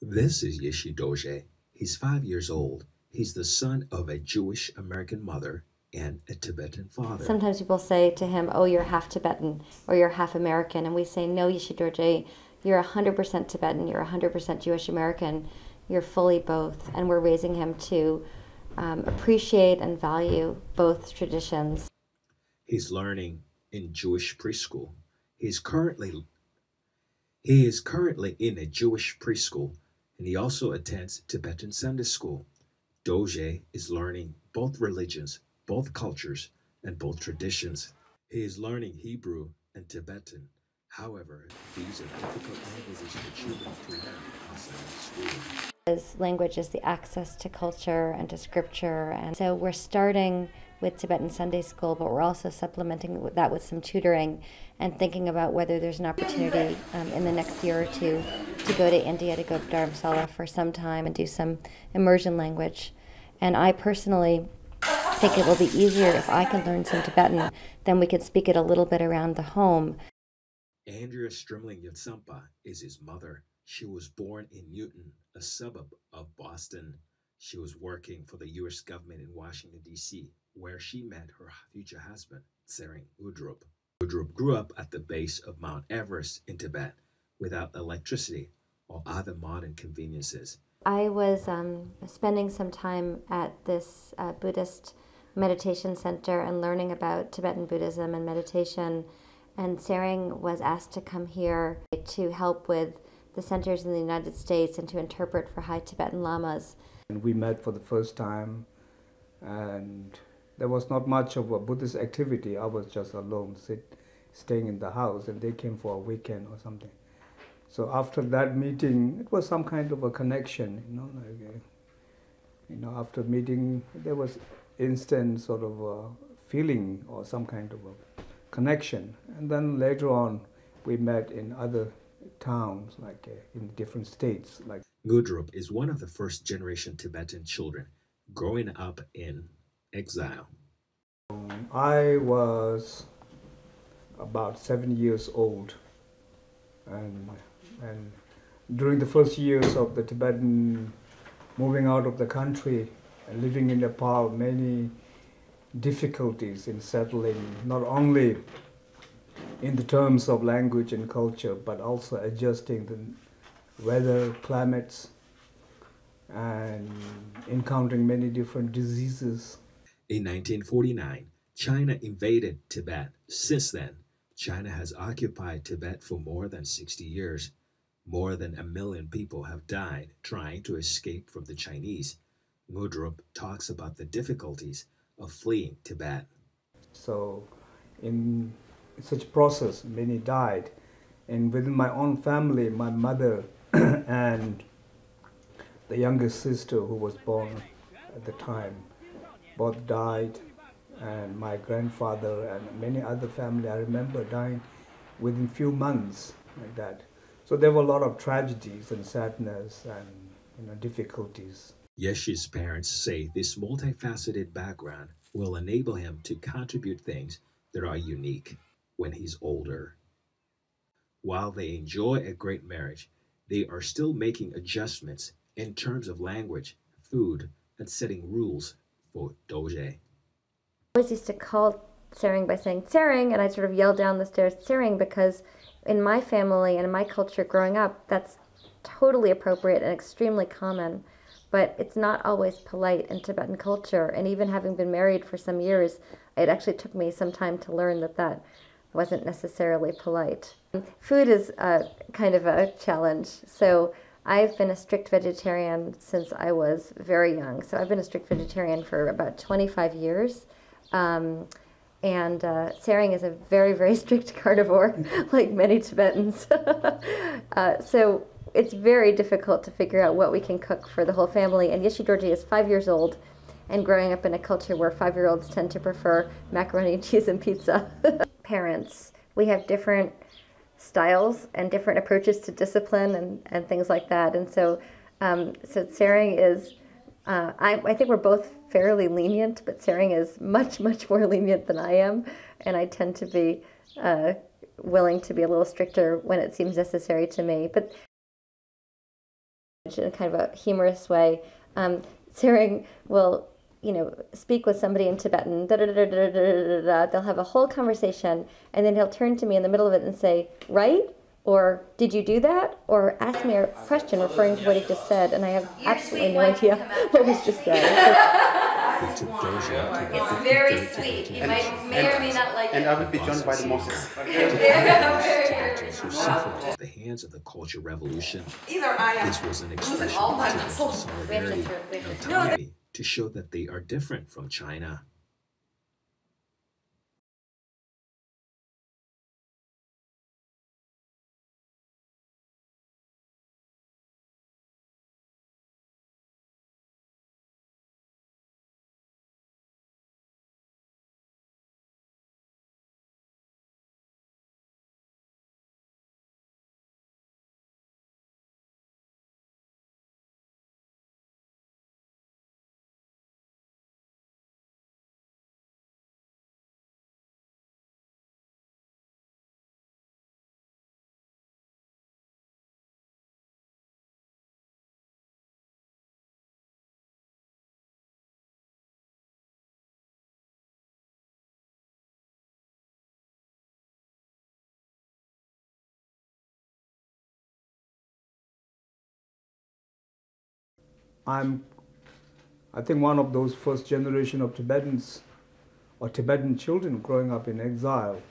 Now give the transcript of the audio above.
This is Yeshe. He's 5 years old. He's the son of a Jewish American mother and a Tibetan father. Sometimes people say to him, oh, you're half Tibetan or you're half American. And we say, no, Yeshe, you're 100% Tibetan, you're 100% Jewish American, you're fully both. And we're raising him to appreciate and value both traditions. He's learning in Jewish preschool. He's currently he is currently in a Jewish preschool, and he also attends Tibetan Sunday school. Doje is learning both religions, both cultures, and both traditions. He is learning Hebrew and Tibetan. However, these are difficult languages for children to learn outside of school. His language is the access to culture and to scripture. And so we're starting with Tibetan Sunday school, but we're also supplementing that with some tutoring and thinking about whether there's an opportunity in the next year or two to go to India, to go to Dharamsala for some time and do some immersion language. And I personally think it will be easier if I can learn some Tibetan, then we can speak it a little bit around the home. Andrea Yeshe.mp4 is his mother. She was born in Newton, a suburb of Boston. She was working for the U.S. government in Washington, D.C., where she met her future husband, Tsering Udrup. Udrup grew up at the base of Mount Everest in Tibet without electricity or other modern conveniences. I was spending some time at this Buddhist meditation center and learning about Tibetan Buddhism and meditation. And Tsering was asked to come here to help with the centers in the United States and to interpret for high Tibetan lamas. And we met for the first time, and there was not much of a Buddhist activity. I was just alone, staying in the house, and they came for a weekend or something. So after that meeting, it was some kind of a connection, after meeting, there was instant sort of a feeling or some kind of a connection. And then later on, we met in other towns, like in different states. Udrup is one of the first generation Tibetan children growing up in exile. I was about 7 years old, and during the first years of the Tibetan moving out of the country and living in Nepal, many difficulties in settling, not only in the terms of language and culture, but also adjusting the weather, climates, and encountering many different diseases. In 1949, China invaded Tibet. Since then, China has occupied Tibet for more than 60 years. More than 1 million people have died trying to escape from the Chinese. Udrup talks about the difficulties of fleeing Tibet. So in such process, many died. And within my own family, my mother and the youngest sister who was born at the time, both died. And my grandfather and many other family, I remember, dying within few months like that. So there were a lot of tragedies and sadness and difficulties. Yeshe's parents say this multifaceted background will enable him to contribute things that are unique when he's older. While they enjoy a great marriage, they are still making adjustments in terms of language, food, and setting rules for Doje. I always used to call Tsering by saying Tsering, and I sort of yell down the stairs Tsering, because in my family and in my culture growing up, that's totally appropriate and extremely common, but it's not always polite in Tibetan culture. And even having been married for some years, it actually took me some time to learn that that wasn't necessarily polite. Food is kind of a challenge. So I've been a strict vegetarian since I was very young. So I've been a strict vegetarian for about 25 years. And Tsering is a very, very strict carnivore, like many Tibetans. So it's very difficult to figure out what we can cook for the whole family. And Yeshe is 5 years old and growing up in a culture where 5-year-olds tend to prefer macaroni and cheese and pizza. Parents, we have different styles and different approaches to discipline and things like that. And so, Tsering is, I think we're both fairly lenient, but Tsering is much, much more lenient than I am. And I tend to be willing to be a little stricter when it seems necessary to me. But language in kind of a humorous way. Tsering will, speak with somebody in Tibetan. Da, da, da, da, da, da, da. They'll have a whole conversation, and then he'll turn to me in the middle of it and say, "Right?" Or "Did you do that?" Or ask me a question referring to what he just said, and I have absolutely no idea what was just said. It took Doja to the It's very 53rd sweet. You Tibetan may or may not like And it. I will be joined by the Moses. Tibetans who suffered at the hands of the Culture Revolution. These are I This was an expression all of my Tibetan muscles. solidarity and autonomy to show that they are different from China. I think one of those first generation of Tibetans or Tibetan children growing up in exile.